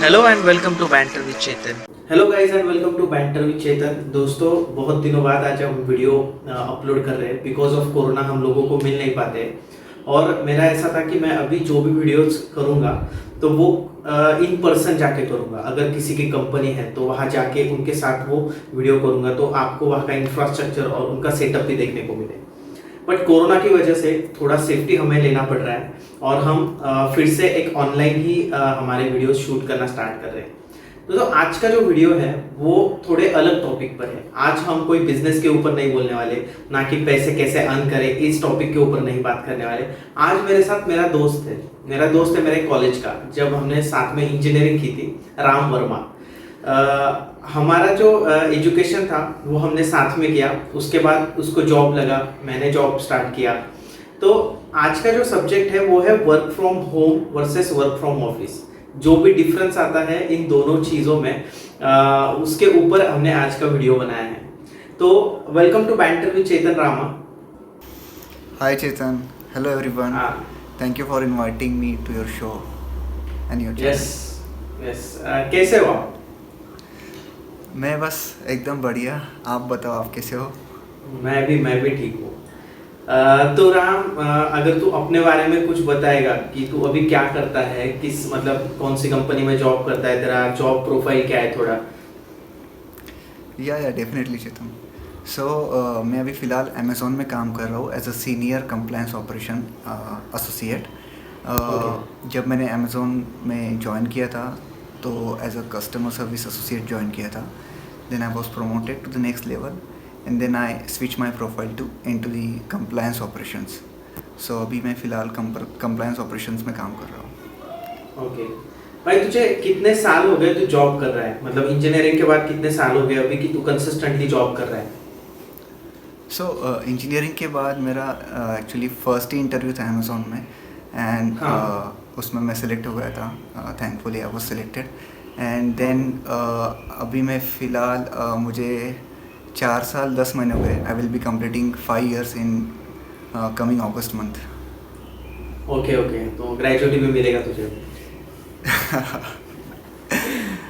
Hello and welcome to banter with Chetan. Hello guys and welcome to banter with Chetan. दोस्तों, बहुत दिनों बाद आज हम वीडियो अपलोड कर रहे हैं। बिकॉज ऑफ कोरोना हम लोगों को मिल नहीं पाते और मेरा ऐसा था कि मैं अभी जो भी वीडियोस करूँगा तो वो इन पर्सन जाके करूँगा। अगर किसी की कंपनी है तो वहाँ जाके उनके साथ वो वीडियो करूँगा तो आपको वहाँ का इंफ्रास्ट्रक्चर और उनका सेटअप भी देखने को मिले। बट कोरोना की वजह से थोड़ा सेफ्टी हमें लेना पड़ रहा है और हम फिर से एक ऑनलाइन ही हमारे वीडियो शूट करना स्टार्ट कर रहे हैं। तो आज का जो वीडियो है वो थोड़े अलग टॉपिक पर है। आज हम कोई बिजनेस के ऊपर नहीं बोलने वाले, ना कि पैसे कैसे अर्न करें इस टॉपिक के ऊपर नहीं बात करने वाले। आज मेरे साथ मेरा दोस्त है मेरे कॉलेज का, जब हमने साथ में इंजीनियरिंग की थी, राम वर्मा। हमारा जो एजुकेशन था वो हमने साथ में किया। उसके बाद उसको जॉब लगा, मैंने जॉब स्टार्ट किया। तो आज का जो सब्जेक्ट है वो है work from home versus work from office. जो भी डिफरेंस आता है इन दोनों चीज़ों में, उसके ऊपर हमने आज का वीडियो बनाया है। तो welcome to banter with Chetan Rama. Hi Chetan, hello everyone. हाँ, Thank you for inviting me to your show and your channel. Yes कैसे हो आप? मैं बस एकदम बढ़िया। आप बताओ, आप कैसे हो? मैं भी ठीक हूँ। तो राम, अगर तू अपने बारे में कुछ बताएगा कि तू अभी क्या करता है, किस मतलब कौन सी कंपनी में जॉब करता है, तेरा जॉब प्रोफाइल क्या है थोड़ा। या डेफिनेटली चेतन। सो मैं अभी फ़िलहाल अमेज़ोन में काम कर रहा हूँ as a senior compliance operation associate. जब मैंने अमेज़ोन में ज्वाइन किया था तो as a customer service associate join किया था। Then I was promoted to the next level and then I switch my profile to into the compliance operations. So अभी मैं फ़िलहाल कंप्लायंस ऑपरेशंस में काम कर रहा हूँ। ओके भाई, तुझे कितने साल हो गए तू जॉब कर रहा है? मतलब इंजीनियरिंग के बाद कितने साल हो गए अभी कि तू कंसिस्टेंटली जॉब कर रहा है? सो इंजीनियरिंग के बाद मेरा एक्चुअली फर्स्ट ही इंटरव्यू था अमेज़ोन में एंड उसमें मैं सेलेक्ट हो गया था। Thankfully I was selected and then अभी मैं फ़िलहाल मुझे 4 साल 10 महीने हो गए। I will be completing 5 years in coming August month. Okay तो ग्रेजुएटी में मिलेगा तुझे।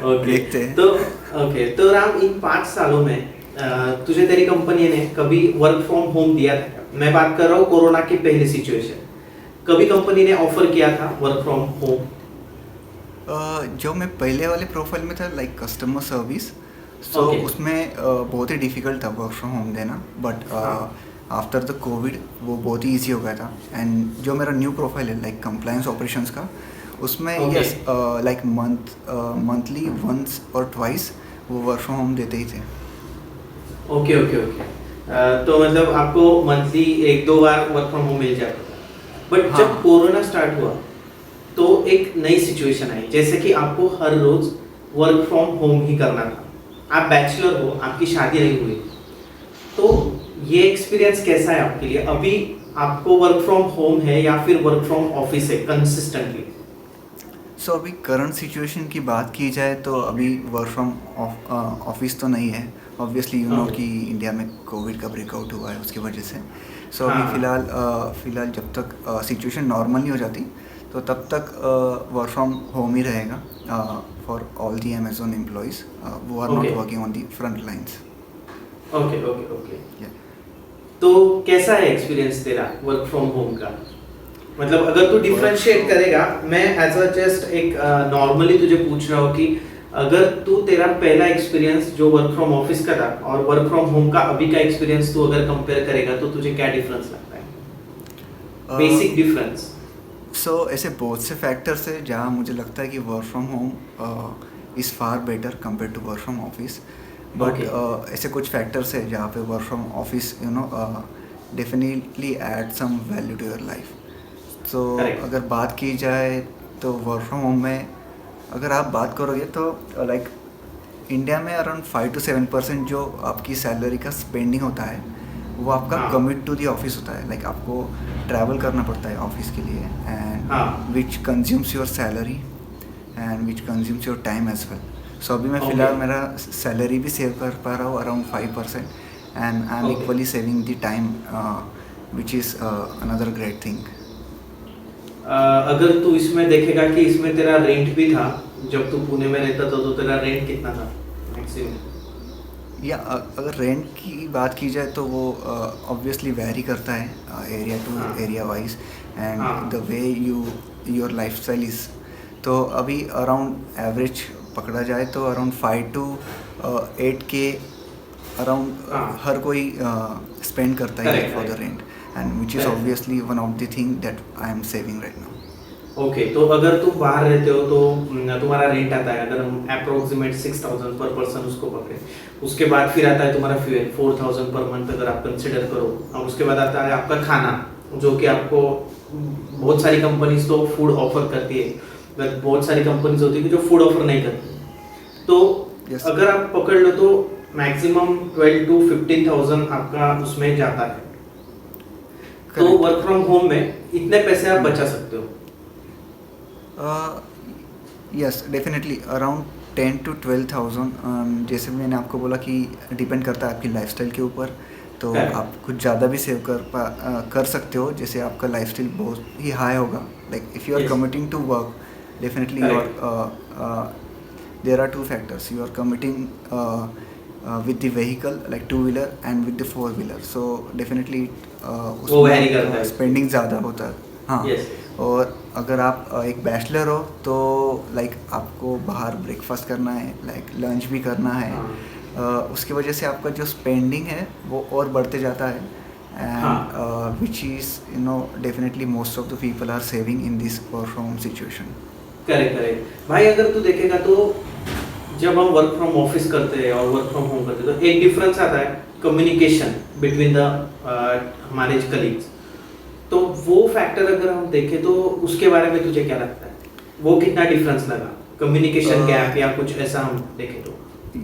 ओके देखते हैं। तो राम, इन 5 सालों में तुझे तेरी कंपनी ने कभी वर्क फ्रॉम होम दिया था क्या? मैं बात कर रहा हूँ कोरोना की पहली सिचुएशन। कभी कंपनी ने ऑफर किया था वर्क फ्रॉम होम? जो मैं पहले वाले प्रोफाइल में था लाइक कस्टमर सर्विस, सो उसमें बहुत ही डिफ़िकल्ट था वर्क फ्रॉम होम देना। बट आफ्टर द कोविड वो बहुत ही ईजी हो गया था। एंड जो मेरा न्यू प्रोफाइल है लाइक कंप्लायंस ऑपरेशंस का, उसमें यस लाइक मंथली वंस और ट्वाइस वो वर्क फ्रॉम होम देते ही थे। ओके तो मतलब आपको मंथली 1-2 बार वर्क फ्रॉम होम मिल जाता था। बट हाँ। जब कोरोना स्टार्ट हुआ तो एक नई सिचुएशन आई, जैसे कि आपको हर रोज वर्क फ्रॉम होम ही करना था। आप बैचलर हो, आपकी शादी नहीं हुई, तो ये एक्सपीरियंस कैसा है आपके लिए? अभी आपको वर्क फ्रॉम होम है या फिर वर्क फ्रॉम ऑफिस है कंसिस्टेंटली? सो अभी करंट सिचुएशन की बात की जाए तो अभी वर्क फ्रॉम ऑफिस तो नहीं है। ऑब्वियसली यू नो कि इंडिया में कोविड का ब्रेकआउट हुआ है, उसकी वजह से। सो अभी फ़िलहाल जब तक सिचुएशन नॉर्मल नहीं हो जाती तो तब तक वर्क फ्रॉम होम ही रहेगा for all the Amazon employees वो are not working on the front lines. Okay. तो कैसा है एक्सपीरियंस तेरा वर्क फ्रॉम होम का? मतलब अगर तू डिफरेंशिएट करेगा, मैं एज अ जस्ट एक नॉर्मली तुझे पूछ रहा हूँ कि अगर तू तेरा पहला एक्सपीरियंस जो वर्क फ्रॉम ऑफिस का था और वर्क फ्रॉम होम का अभी का एक्सपीरियंस तू अगर कंपेयर करेगा तो तुझे क्या डिफरेंस लगता है? Basic difference. सो ऐसे बहुत से फैक्टर्स है जहाँ मुझे लगता है कि work from home is far better compare to work from office. But ऐसे कुछ फैक्टर्स है जहाँ पे work from office definitely add some value to your life. So अगर बात की जाए तो वर्क फ्रॉम होम में अगर आप बात करोगे तो लाइक इंडिया में अराउंड 5 to 7% जो आपकी सैलरी का स्पेंडिंग होता है वो आपका कमिट टू दी ऑफिस होता है। लाइक आपको ट्रैवल करना पड़ता है ऑफिस के लिए and which consumes your salary and which consumes your time as well. So अभी मैं फ़िलहाल मेरा सैलरी भी सेव कर पा रहा हूँ around 5% and I am equally saving the time which is another great thing. अगर तू इसमें देखेगा कि इसमें तेरा रेंट भी था, जब तू पुणे में रहता था तो तेरा रेंट कितना था मैक्सिमम? या अगर रेंट की बात की जाए तो वो ऑब्वियसली वेरी करता है एरिया टू हाँ। एरिया वाइज हाँ। And the way your lifestyle is. तो अभी अराउंड एवरेज पकड़ा जाए तो अराउंड 5 to 8K अराउंड हाँ। हर कोई स्पेंड करता है Correct, for the correct. Rent and which is Correct. Obviously one of the thing that I am saving right now. Okay, तो अगर तुम बाहर रहते हो तो तुम्हारा रेंट आता है, अगर हम अप्रोक्सीमेट 6,000 पर पर्सन उसको पकड़े, उसके बाद फिर आता है तुम्हारा फ्यूल 4,000 पर मंथ अगर आप कंसिडर करो, और उसके बाद आता है आपका खाना, जो कि आपको बहुत सारी कंपनीज तो फूड ऑफर करती है, बट बहुत सारी कंपनीज होती है कि जो फूड ऑफर नहीं करती। तो Yes. अगर आप पकड़ लो तो मैक्सिमम 12 to 15,000 आपका उसमें जाता है। तो Correct. वर्क फ्रॉम होम में इतने पैसे आप बचा सकते हो। Yes definitely around 10 to 12,000। जैसे मैंने आपको बोला कि डिपेंड करता है आपकी लाइफस्टाइल के ऊपर, तो Correct. आप कुछ ज़्यादा भी सेव कर सकते हो। जैसे आपका लाइफस्टाइल बहुत ही हाई होगा, like if you are Yes. Committing to work definitely you are there are 2 factors, you are committing with the vehicle like 2-wheeler and with the 4-wheeler, so definitely वो vary करता है। Spending ज़्यादा होता है। हाँ Yes. और अगर आप एक बैचलर हो तो लाइक आपको बाहर ब्रेकफास्ट करना है, लाइक लंच भी करना है, उसकी वजह से आपका जो स्पेंडिंग है वो और बढ़ते जाता है and which is you know definitely most of the people are saving in this work from home situation. Correct correct भाई, अगर तू देखेगा तो जब हम वर्क फ्रॉम ऑफिस करते हैं और वर्क फ्रॉम होम करते हैं तो एक डिफरेंस आता है कम्युनिकेशन बिटवीन द हमारे कलीग्स। तो वो फैक्टर अगर हम देखें तो उसके बारे में तुझे क्या लगता है, वो कितना डिफरेंस लगा, कम्युनिकेशन गैप या कुछ ऐसा हम देखें तो?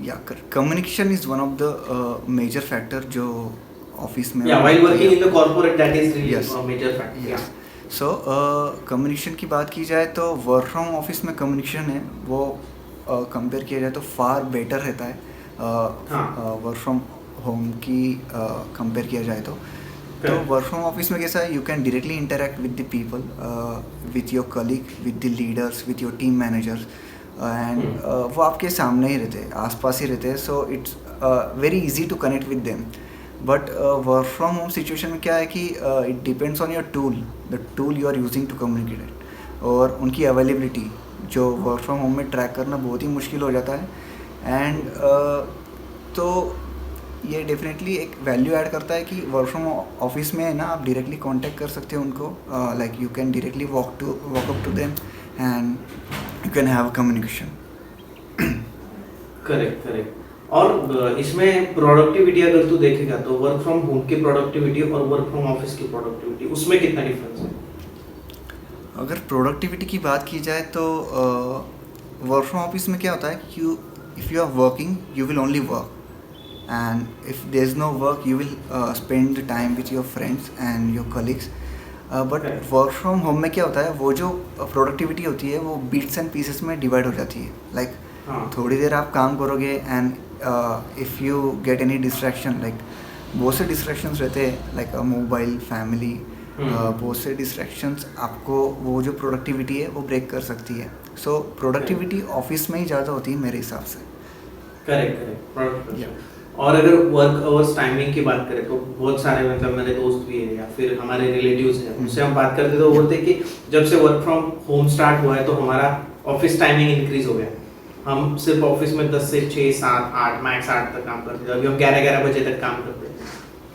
या communication is one of the major factor जो ऑफिस में या while working in the corporate that is really Yes. Major factor. Yes. So communication की बात की जाए तो वर्क फ्रॉम ऑफिस में कम्युनिकेशन है वो कंपेयर किया जाए तो फार बेटर रहता है हाँ। वर्क फ्रॉम होम की कंपेयर किया जाए तो Correct. वर्क फ्रॉम ऑफिस में कैसा है, you can directly interact with the people, with your colleague, with the leaders, with your team managers and वो आपके सामने ही रहते हैं, आसपास ही रहते हैं, so it's very easy to connect with them. But work from home situation में क्या है कि it depends on your tool, the tool you are using to communicate, और उनकी अवेलेबिलिटी जो वर्क फ्रॉम होम में ट्रैक करना बहुत ही मुश्किल हो जाता है एंड तो ये डेफिनेटली एक वैल्यू ऐड करता है कि वर्क फ्रॉम ऑफिस में है ना, आप डायरेक्टली कांटेक्ट कर सकते हो उनको, like you can directly walk up to them and you can have communication. Correct correct. और इसमें प्रोडक्टिविटी अगर तू देखेगा तो वर्क फ्रॉम होम की प्रोडक्टिविटी और वर्क फ्रॉम ऑफिस की प्रोडक्टिविटी, उसमें कितना डिफरेंस है? अगर प्रोडक्टिविटी की बात की जाए तो वर्क फ्रॉम ऑफिस में क्या होता है कि if you are working you will only work and if there is no work you will spend the time with your friends and your colleagues. But work from home में क्या होता है, वो जो प्रोडक्टिविटी होती है वो बीट्स एंड पीसेस में डिवाइड हो जाती है। लाइक थोड़ी देर आप काम करोगे and if you get any distraction, like बहुत से डिस्ट्रैक्शंस रहते हैं, लाइक मोबाइल, फैमिली, बहुत से डिस्ट्रैक्शंस आपको वो जो प्रोडक्टिविटी है वो ब्रेक कर सकती है। सो प्रोडक्टिविटी ऑफिस में ही ज़्यादा होती है मेरे हिसाब से। Correct correct. और अगर वर्क आवर्स टाइमिंग की बात करें तो बहुत सारे मतलब मेरे दोस्त भी हैं या फिर हमारे रिलेटिव्स हैं, उनसे हम बात करते तो बोलते हैं कि जब से वर्क फ्रॉम होम स्टार्ट हुआ है तो हमारा ऑफिस टाइमिंग इंक्रीज हो गया। हम सिर्फ ऑफिस में 10 से 6, 7, 8 मैक्स 8 तक काम करते थे, अभी हम 11 बजे तक काम करते हैं।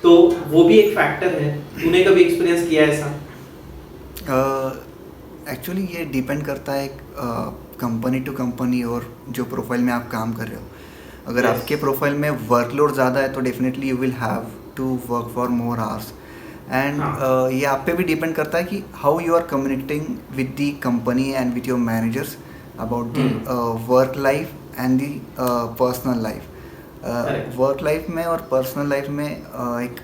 तो वो भी एक फैक्टर है। तूने कभी एक्सपीरियंस किया है ऐसा? एक्चुअली ये डिपेंड करता है कंपनी टू कंपनी और जो प्रोफाइल में आप काम कर रहे हो। अगर Yes. आपके प्रोफाइल में वर्कलोड ज़्यादा है तो definitely you will have to work for more hours and ये आप पे भी डिपेंड करता है कि how you are communicating with the company and with your managers about the work life and the personal life. Work life में और personal life में एक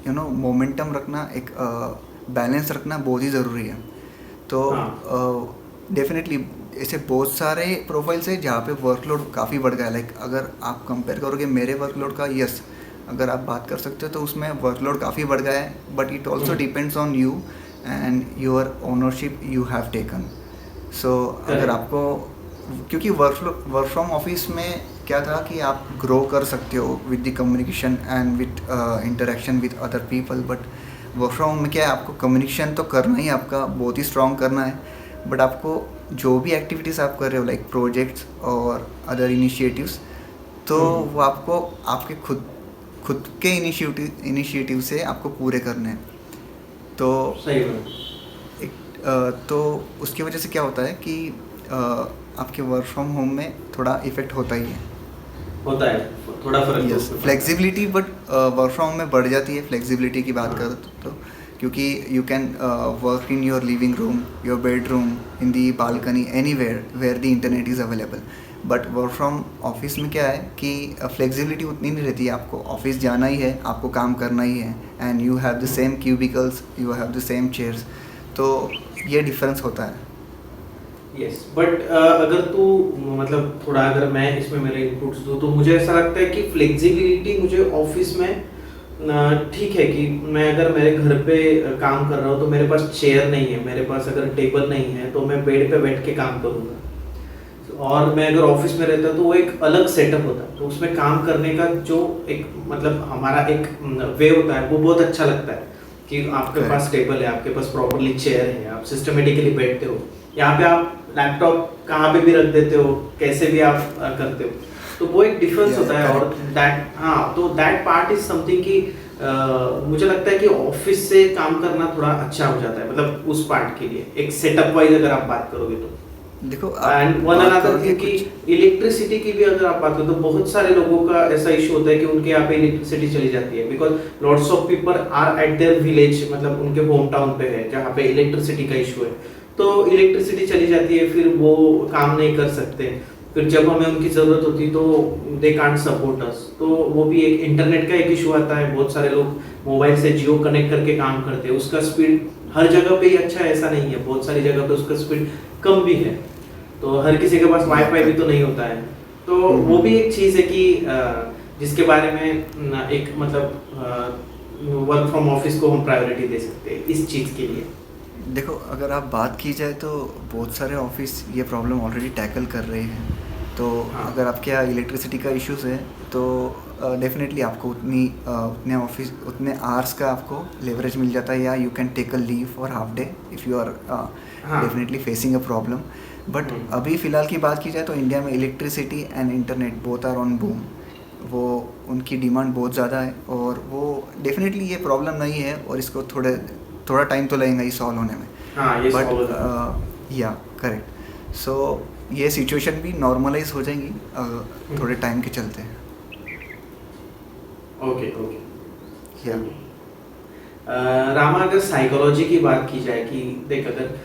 यू नो मोमेंटम रखना, एक बैलेंस रखना बहुत ही ज़रूरी है। तो डेफिनेटली ऐसे बहुत सारे प्रोफाइल्स है जहाँ पे वर्कलोड काफ़ी बढ़ गया है। लाइक अगर आप कंपेयर करोगे मेरे वर्कलोड का, यस अगर आप बात कर सकते हो तो उसमें वर्कलोड काफ़ी बढ़ गया है, but it also depends on you and your ownership you have taken. So अगर आपको, क्योंकि वर्क फ्रॉम ऑफिस में क्या था कि आप ग्रो कर सकते हो with the communication and with interaction with other people, but work from home में क्या है, आपको कम्युनिकेशन तो करना ही आपका बहुत ही स्ट्रॉन्ग करना है, बट आपको जो भी एक्टिविटीज़ आप कर रहे हो लाइक प्रोजेक्ट्स और अदर इनिशिएटिव्स, तो वो आपको आपके खुद के इनिशिएटिव से आपको पूरे करने हैं। तो सही बात। तो उसकी वजह से क्या होता है कि आपके वर्क फ्रॉम होम में थोड़ा इफेक्ट होता ही है, होता है थोड़ा फर्क। Yes, flexibility, but work from home में बढ़ जाती है फ्लेक्सिबिलिटी की बात करें तो, क्योंकि you can work in your living room, your bedroom, in the balcony, anywhere where the internet is available. But work from office में क्या है कि फ्लेक्सिबिलिटी उतनी नहीं रहती है, आपको ऑफिस जाना ही है, आपको काम करना ही है, and you have the same cubicles, you have the same chairs, तो ये डिफरेंस होता है। यस, बट अगर तू मतलब थोड़ा अगर मैं इसमें मेरे इनपुट्स दूँ तो मुझे ऐसा लगता है कि फ्लेक्सिबिलिटी मुझे ऑफिस में ठीक है कि मैं अगर मेरे घर पे काम कर रहा हूँ तो मेरे पास चेयर नहीं है, मेरे पास अगर टेबल नहीं है तो मैं बेड पे बैठ के काम करूँगा। और मैं अगर ऑफिस में रहता तो वो एक अलग सेटअप होता है, तो उसमें काम करने का जो एक मतलब हमारा एक वे होता है वो बहुत अच्छा लगता है कि आपके पास टेबल है, आपके पास प्रॉपरली चेयर है, आप सिस्टमेटिकली बैठते हो। यहाँ पे आप लैपटॉप कहाँ पे भी रख देते हो, कैसे भी आप करते हो, तो वो एक डिफरेंस होता है। और दैट पार्ट इज समथिंग कि मुझे लगता है कि ऑफिस से काम करना थोड़ा अच्छा हो जाता है, मतलब उस पार्ट के लिए एक सेटअप वाइज अगर आप बात करोगे तो देखो, एंड वन अनदर थिंग कि इलेक्ट्रिसिटी की भी अगर आप बात करो तो बहुत सारे लोगों का ऐसा इशू होता है कि उनके यहाँ पे इलेक्ट्रिसिटी चली जाती है, because lots of people are at their village, मतलब उनके होम टाउन पे है जहाँ पे इलेक्ट्रिसिटी का इशू है, तो इलेक्ट्रिसिटी चली जाती है, फिर वो काम नहीं कर सकते, फिर जब हमें उनकी ज़रूरत होती तो दे कांट सपोर्ट अस, तो वो भी एक इंटरनेट का एक इशू आता है। बहुत सारे लोग मोबाइल से जियो कनेक्ट करके काम करते हैं, उसका स्पीड हर जगह पे ही अच्छा ऐसा नहीं है, बहुत सारी जगह पे उसका स्पीड कम भी है, तो हर किसी के पास वाईफाई भी तो नहीं होता है, तो वो भी एक चीज़ है कि जिसके बारे में एक मतलब वर्क फ्रॉम ऑफिस को हम प्रायोरिटी दे सकते हैं इस चीज़ के लिए। देखो, अगर आप बात की जाए तो बहुत सारे ऑफिस ये प्रॉब्लम ऑलरेडी टैकल कर रहे हैं, तो अगर आपके यहाँ इलेक्ट्रिसिटी का इश्यूज़ है तो डेफिनेटली आपको उतने आवर्स का आपको लेवरेज मिल जाता है, या you can take a leave for half day if you are definitely facing a problem. But अभी फ़िलहाल की बात की जाए तो इंडिया में electricity and internet both are on boom, वो उनकी डिमांड बहुत ज़्यादा है, और वो डेफिनेटली ये प्रॉब्लम नहीं है, और इसको थोड़ा टाइम तो लगेगा ही सॉल्व होने में। बट या करेक्ट, सो ये सिचुएशन भी नॉर्मलाइज हो जाएंगी थोड़े टाइम के चलते। ओके या रामा, अगर साइकोलॉजी की बात की जाए कि देख, अगर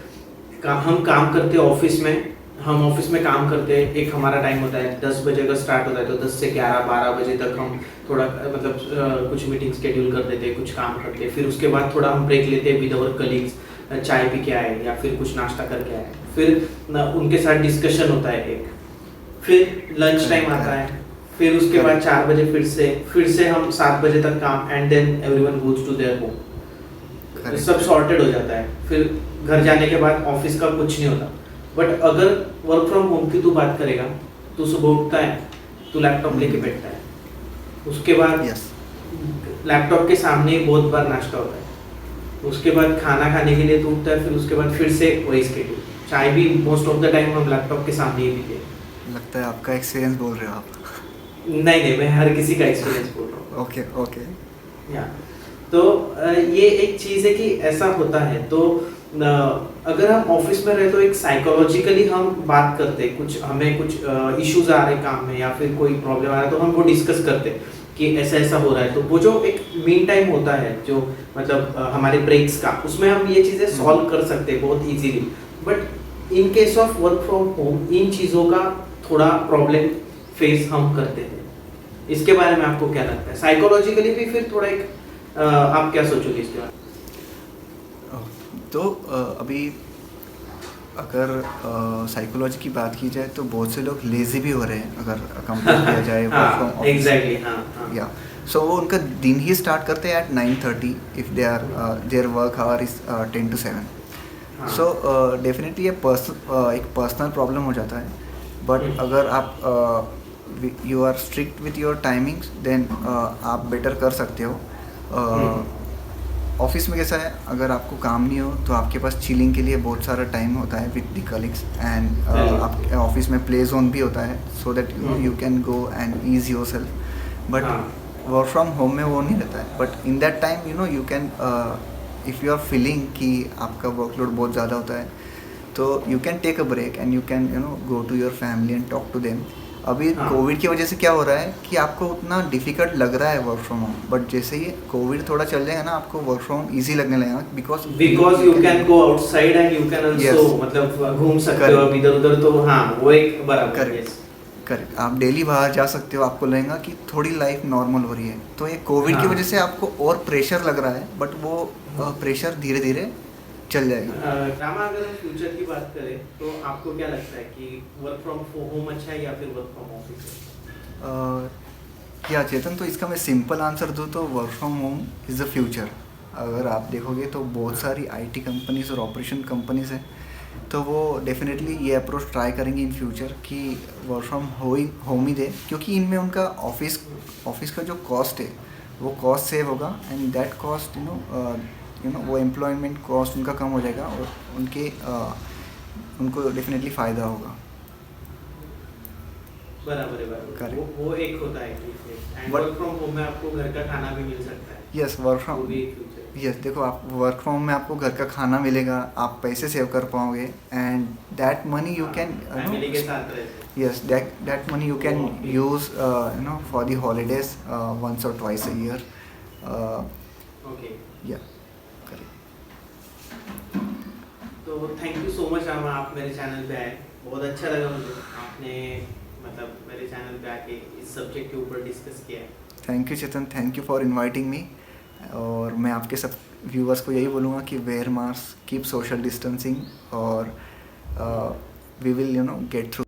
हम काम करते हैं ऑफिस में, हम ऑफिस में काम करते हैं, एक हमारा टाइम होता है 10 बजे का स्टार्ट होता है, तो 10 से 11-12 बजे तक हम थोड़ा मतलब कुछ मीटिंग शेड्यूल कर देते हैं, कुछ काम करते हैं, फिर उसके बाद थोड़ा हम ब्रेक लेते हैं विद अवर कलीग्स, चाय पी के आए या फिर कुछ नाश्ता करके आए, फिर उनके साथ डिस्कशन होता है एक, फिर लंच टाइम आता है, फिर उसके बाद 4 बजे फिर से हम 7 बजे तक काम, and then everyone goes to their home, सब सॉर्टेड हो जाता है, फिर घर जाने के बाद ऑफिस का कुछ नहीं होता। बट अगर वर्क फ्रॉम होम की तू बात करेगा तो सुबह उठता है, तू लैपटॉप लेके बैठता है, उसके बाद लैपटॉप के सामने ही बहुत बार नाश्ता होता है, उसके बाद खाना खाने के लिए तू उठता है, फिर उसके बाद फिर से वही स्केड्यूल, चाय भी मोस्ट ऑफ द टाइम हम लैपटॉप के सामने ही पीते हैं। लगता है आपका एक्सपीरियंस बोल रहे हो आप। नहीं, मैं हर किसी का एक्सपीरियंस बोल रहा हूँ। ओके या तो ये एक चीज़ है कि ऐसा होता है, तो अगर हम ऑफिस में रहे तो एक साइकोलॉजिकली हम बात करते हैं, कुछ हमें कुछ इश्यूज आ रहे काम में या फिर कोई प्रॉब्लम आ रहा है तो हम वो डिस्कस करते हैं कि ऐसा हो रहा है, तो वो जो एक मीन टाइम होता है जो मतलब हमारे ब्रेक्स का, उसमें हम ये चीज़ें सॉल्व कर सकते हैं बहुत easily. But in case of work from home in चीज़ों का थोड़ा प्रॉब्लम फेस हम करते हैं, इसके बारे में आपको क्या लगता है? साइकोलॉजिकली भी फिर थोड़ा एक आप क्या सोचोगे इसके बारे में? तो अभी अगर साइकोलॉजी की बात की जाए तो बहुत से लोग लेज़ी भी हो रहे हैं, अगर कंपेयर किया जाए वर्क फ्रॉम ऑफिस। एग्जैक्टली, या सो वो उनका दिन ही स्टार्ट करते हैं at 9:30 if their work hour is 10 to 7, हाँ। सो डेफिनेटली ये एक पर्सनल प्रॉब्लम हो जाता है, बट अगर आप you are strict with your timings then आप बेटर कर सकते हो। ऑफिस में कैसा है, अगर आपको काम नहीं हो तो आपके पास चिलिंग के लिए बहुत सारा टाइम होता है विद द कलीग्स, एंड आपके ऑफिस में प्ले जोन भी होता है so that you can go and ease yourself. But work from home में वो नहीं रहता है, but in that time you can if you are feeling कि आपका वर्कलोड बहुत ज़्यादा होता है तो you can take a break and you can go to your family and talk to them. अभी कोविड की वजह से क्या हो रहा है कि आपको उतना डिफिकल्ट लग रहा है वर्क फ्रॉम होम, बट जैसे ही कोविड थोड़ा चल जाएगा ना आपको वर्क फ्रॉम होम ईजी लगने लगेगा, because you can go outside and you can also मतलब घूम सकते हो अब इधर उधर, तो हाँ वो एक बराबर है। करेक्ट, आप डेली बाहर जा सकते हो, आपको लगेगा कि थोड़ी लाइफ नॉर्मल हो रही है। तो ये कोविड की वजह से आपको और प्रेशर लग रहा है, बट वो प्रेशर धीरे धीरे चल जाएगा। रामा, अगर हम फ्यूचर की बात करें तो आपको क्या लगता है कि वर्क फ्रॉम होम अच्छा है या फिर वर्क फ्रॉम ऑफिस? क्या चेतन, तो इसका मैं सिंपल आंसर दूँ तो work from home is the future. अगर आप देखोगे तो बहुत सारी आईटी कंपनीज और ऑपरेशन कंपनीज हैं, तो वो डेफिनेटली ये अप्रोच ट्राई करेंगे इन फ्यूचर कि वर्क फ्रॉम होम ही दे, क्योंकि इनमें उनका ऑफिस का जो कॉस्ट है वो कॉस्ट सेव होगा, एंड दैट कॉस्ट वो एम्प्लॉयमेंट कॉस्ट उनका कम हो जाएगा और उनको डेफिनेटली फ़ायदा होगा। बराबर है, बराबर। वो एक होता है कि वर्क फ्रॉम होम में आपको घर का खाना भी मिल सकता है। यस, वर्क फ्रॉम यस, देखो आप वर्क फ्रॉम में आपको घर का खाना मिलेगा, आप पैसे सेव कर पाओगे, and that money you can family के साथ रहते। Yes, that money you can use for the holidays once or twice a year. Okay, या तो thank you so much Rama, आप मेरे चैनल पे आए, बहुत अच्छा लगा मुझे आपने मतलब मेरे चैनल पे आके इस सब्जेक्ट के ऊपर डिस्कस किया है। Thank you Chetan, thank you for inviting me. और मैं आपके सब व्यूअर्स को यही बोलूँगा कि wear mask, keep social distancing, और वी विल गेट थ्रू